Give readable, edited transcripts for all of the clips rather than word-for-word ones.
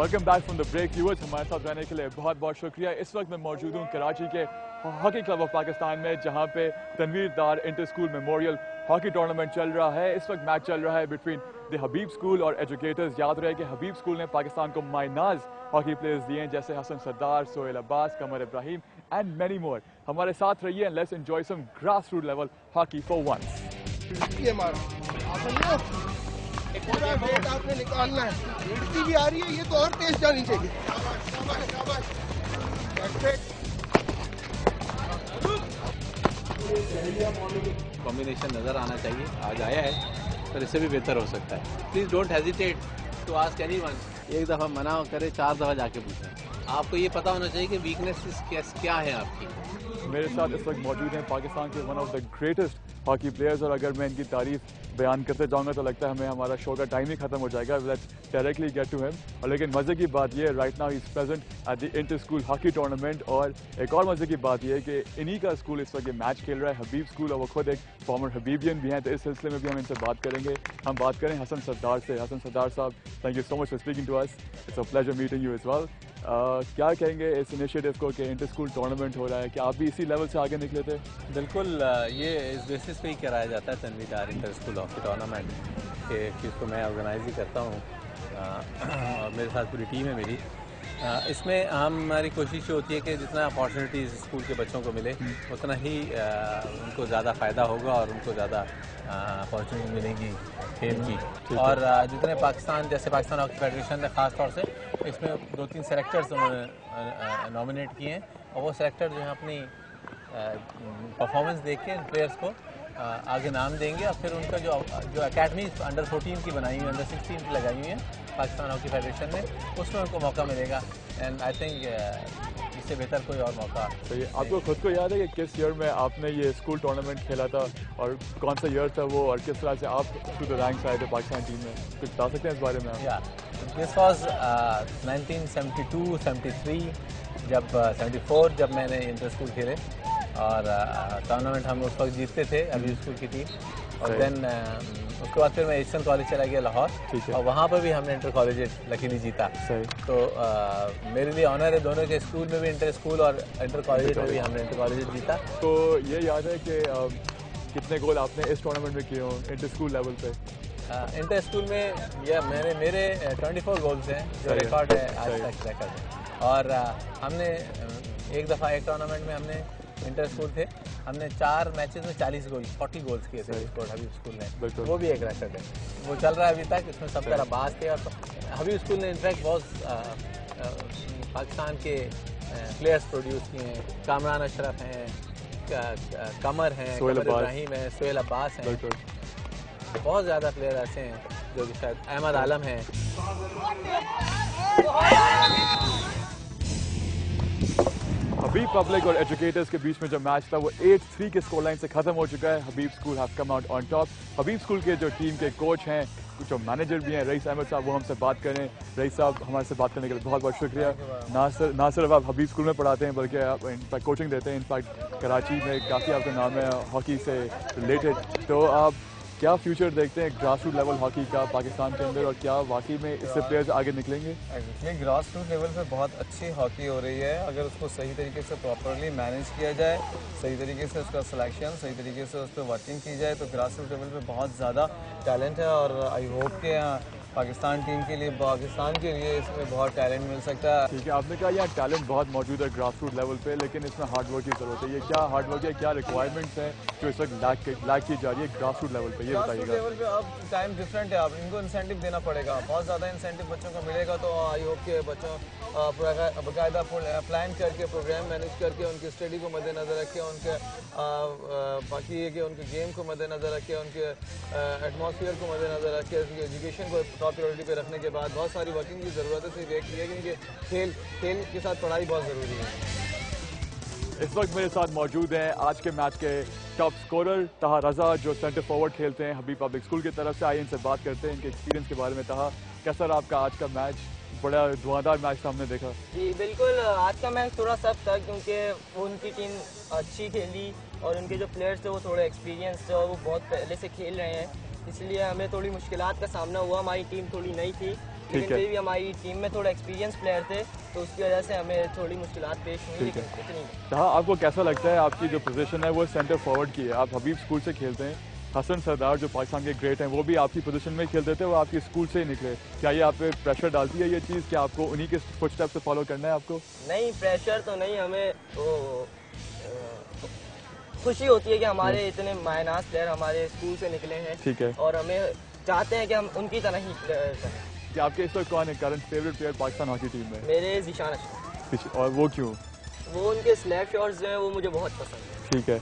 Welcome back from the break viewers. हमारे साथ रहने के लिए बहुत बहुत शुक्रिया। इस वक्त मैं मौजूद हूँ कराची के हॉकी क्लब ऑफ पाकिस्तान में, जहाँ पे तनवीर दार inter school memorial hockey tournament चल रहा है। इस वक्त मैच चल रहा है बिटवीन द हबीब स्कूल और एजुकेटर्स। याद रहे कि हबीब स्कूल ने पाकिस्तान को मायनाज हॉकी प्लेयर्स दिए हैं, जैसे Hasan Sardar, Sohail Abbas, Qamar Ibrahim and many more. हमारे साथ रहिए and let's enjoy some grass root level hockey for once. पूरा वेट आपने निकालना है। हिड़ती भी आ रही है, ये तो और तेज जानी चाहिए। कॉम्बिनेशन नज़र आना चाहिए, आज आया है पर इससे भी बेहतर हो सकता है। Please don't hesitate to ask anyone. एक दफ़ा मना करे, 4 दफ़ा जाके पूछें। आपको ये पता होना चाहिए कि वीकनेस क्या है आपकी। मेरे साथ इस वक्त मौजूद हैं पाकिस्तान के one of the greatest hockey players, और अगर मैं इनकी तारीफ बयान करते जाऊंगा तो लगता है हमें हमारा शो का टाइम ही खत्म हो जाएगा। Let's directly get to him. और लेकिन मज़े की बात यह है, right now he is present at the inter school hockey tournament. और एक और मज़े की बात यह है कि इन्हीं का स्कूल इस वक्त ये मैच खेल रहा है, हबीब स्कूल, और वो खुद एक फॉर्मर हबीबियन भी हैं। तो इस सिलसिले में भी हम इनसे बात करेंगे। हम बात करें हसन सरदार से। हसन सरदार साहब, thank you so much for speaking to us. It's a pleasure meeting you as well. क्या कहेंगे इस इनिशिएटिव को कि इंटर स्कूल टूर्नामेंट हो रहा है, कि आप भी इसी लेवल से आगे निकले थे? बिल्कुल, ये इस बेसिस पे ही कराया जाता है तनवीर दार इंटर स्कूल हॉकी टूर्नामेंट के, जिसको मैं ऑर्गेनाइज ही करता हूँ और मेरे साथ पूरी टीम है मेरी। इसमें हमारी कोशिश होती है कि जितना अपॉर्चुनिटीज़ स्कूल के बच्चों को मिले उतना ही उनको ज़्यादा फ़ायदा होगा और उनको ज़्यादा अपॉर्चुनिटी मिलेगी खेल की। और जितने पाकिस्तान, जैसे पाकिस्तान हॉकी फेडरेशन ने ख़ास तौर से इसमें 2-3 सेलेक्टर्स उन्होंने नॉमिनेट किए हैं, और वो सेलेक्टर जो है अपनी परफॉर्मेंस देख के प्लेयर्स को आगे नाम देंगे, और फिर उनका जो अकेडमी अंडर 14 की बनाई हुई, अंडर 16 की लगाई हुई है पाकिस्तान हॉकी फेडरेशन ने, उसमें उनको मौका मिलेगा। एंड आई थिंक इससे बेहतर कोई और मौका। तो ये आपको खुद को याद है कि किस ईयर में आपने ये स्कूल टूर्नामेंट खेला था, और कौन सा ईयर था वो, और किस तरह से आप टू द रैंक्स आए थे पाकिस्तान टीम में? कुछ बता सकते हैं इस बारे में आप? या दिस वाज 1972, 73, जब 74 जब मैंने इंटर स्कूल खेले, और टूर्नामेंट हम उस वक्त जीतते थे अभी स्कूल की टीम। और देन उसके बाद फिर मैं एशियन कॉलेज चला गया लाहौर, और वहाँ पर भी हमने इंटर कॉलेज लकीली जीता। तो मेरे लिए ऑनर है दोनों के, स्कूल में भी इंटर स्कूल और इंटर कॉलेज में भी हमने इंटर कॉलेज जीता। तो ये याद है कि कितने गोल आपने इस टूर्नामेंट में किए हों इंटर स्कूल लेवल पे? इंटर स्कूल में या मेरे 24 गोल्स हैं, जो रिकॉर्ड है आज तक रिकॉर्ड है। और हमने एक दफ़ा एक टूर्नामेंट में हमने इंटर स्कूल थे, हमने 4 मैचेस में 40 गोल्स किए थे हबीब स्कूल ने, वो भी एक रिकॉर्ड है, वो चल रहा है अभी तक। इसमें सब तरह बात थे, और हबीब स्कूल ने इनफैक्ट बहुत पाकिस्तान के प्लेयर्स प्रोड्यूस किए हैं। कामरान अशरफ हैं, कमर हैं, कमर इब्राहिम है, सोहेल अब्बास हैं, बहुत ज़्यादा प्लेयर ऐसे हैं जो कि शायद अहमद आलम हैं। हबीब पब्लिक और एजुकेटर्स के बीच में जो मैच था वो 8-3 के स्कोर लाइन से खत्म हो चुका है। Habib school have come out on top. Habib school के जो टीम के कोच हैं, कुछ जो मैनेजर भी हैं, रईस अहमद साहब, वो हमसे बात करें। रईस साहब, हमारे से बात करने के लिए बहुत बहुत शुक्रिया। ना सिर्फ आप हबीब स्कूल में पढ़ाते हैं बल्कि आप इनफैक्ट कोचिंग देते हैं। इनफैक्ट कराची में काफ़ी आपका नाम है हॉकी से रिलेटेड। तो आप क्या फ्यूचर देखते हैं ग्रास रूट लेवल हॉकी का पाकिस्तान के अंदर, और क्या वाकई में इससे प्लेयर्स आगे निकलेंगे? ये ग्रास रूट लेवल पे बहुत अच्छी हॉकी हो रही है, अगर उसको सही तरीके से प्रॉपरली मैनेज किया जाए, सही तरीके से उसका सिलेक्शन, सही तरीके से उस पर वर्किंग की जाए, तो ग्रास रूट लेवल पे बहुत ज़्यादा टैलेंट है। और आई होप के पाकिस्तान टीम के लिए, पाकिस्तान के लिए इसमें बहुत टैलेंट मिल सकता है। ठीक है, आपने कहा यहाँ टैलेंट बहुत मौजूद है ग्रास रूट लेवल पे, लेकिन इसमें हार्ड वर्क की ज़रूरत है। ये क्या हार्ड वर्क है, क्या रिक्वायरमेंट्स हैं जो इस वक्त लैक की जा रही है ग्रास रूट लेवल पे, ये बताइएगा। ग्रास रूट लेवल पे अब टाइम डिफरेंट है, अब इनको इंसेंटिव देना पड़ेगा, बहुत ज़्यादा इंसेंटिव बच्चों को मिलेगा, तो आई होप के बच्चों बाकायदा प्लान करके, प्रोग्राम मैनेज करके, उनकी स्टडी को मद्देनज़र रखे, उनके बाकी ये कि उनके गेम को मद्देनज़र रखे, उनके एटमॉस्फेयर को मद्देनज़र रखे, उनकी एजुकेशन को टॉप प्रायोरिटी पे रखने के बाद बहुत सारी वर्किंग की ज़रूरत है। सिर्फ एक ये कि खेल के साथ पढ़ाई बहुत ज़रूरी है। इस वक्त मेरे साथ मौजूद हैं आज के मैच के टॉप स्कोरर तहा रजा, जो सेंटर फॉरवर्ड खेलते हैं हबीब पब्लिक स्कूल की तरफ से। आइए इनसे बात करते हैं इनके एक्सपीरियंस के बारे में। तहा, कैसा रहा आपका आज का मैच? बड़ा धुआंधार मैच था, हमने देखा। जी बिल्कुल, आज का मैच थोड़ा सख्त था क्योंकि उनकी टीम अच्छी खेली और उनके जो प्लेयर्स थे वो थोड़े एक्सपीरियंस थे और वो बहुत पहले से खेल रहे हैं, इसलिए हमें थोड़ी मुश्किलात का सामना हुआ। हमारी टीम थोड़ी नई थी, लेकिन फिर भी हमारी टीम में थोड़ा एक्सपीरियंस प्लेयर थे, तो उसकी वजह से हमें थोड़ी मुश्किलात पेश हुई, ठीक लेकिन है। इतनी हाँ, आपको कैसा लगता है आपकी जो पोजीशन है वो सेंटर फॉरवर्ड की है, आप हबीब स्कूल से खेलते हैं, हसन सरदार जो पाकिस्तान के ग्रेट हैं वो भी आपकी पोजीशन में खेलते थे, वो आपके स्कूल से ही निकले, क्या ये आप पे प्रेशर डालती है ये चीज़ कि आपको उन्हीं के फुटस्टेप से फॉलो करना है आपको? नहीं, प्रेशर तो नहीं, हमें खुशी होती है कि हमारे इतने मायनाज प्लेयर हमारे स्कूल से निकले हैं। ठीक है। और हमें चाहते हैं कि हम उनकी तरह ही प्लेयर बनें। कि आपके इस वक्त कौन है current favourite player Pakistan hockey team में? मेरे ज़ीशान अशरफ। और वो क्यों? वो उनके स्लैप शॉट्स जो हैं वो मुझे बहुत पसंद है। ठीक है।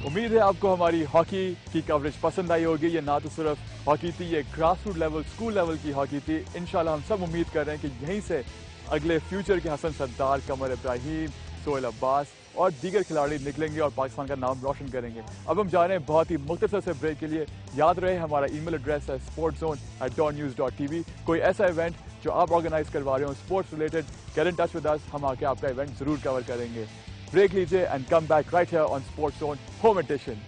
उम्मीद है आपको हमारी हॉकी की कवरेज पसंद आई होगी। ये ना तो सिर्फ हॉकी थी, ये grass root level, school level की हॉकी थी। इंशाल्लाह हम सब उम्मीद कर रहे हैं कि यहीं से अगले फ्यूचर के हसन सरदार, कमर इब्राहिम, सोहेल अब्बास और दीगर खिलाड़ी निकलेंगे और पाकिस्तान का नाम रोशन करेंगे। अब हम जा रहे हैं बहुत ही मुख्तसर से ब्रेक के लिए। याद रहे हमारा ईमेल एड्रेस है sportzone@dawnnews.tv। कोई ऐसा इवेंट जो आप ऑर्गेनाइज करवा रहे हो sports related, get in touch with us, हम आके आपका इवेंट जरूर कवर करेंगे। ब्रेक लीजिए and come back right here on sports zone home addition.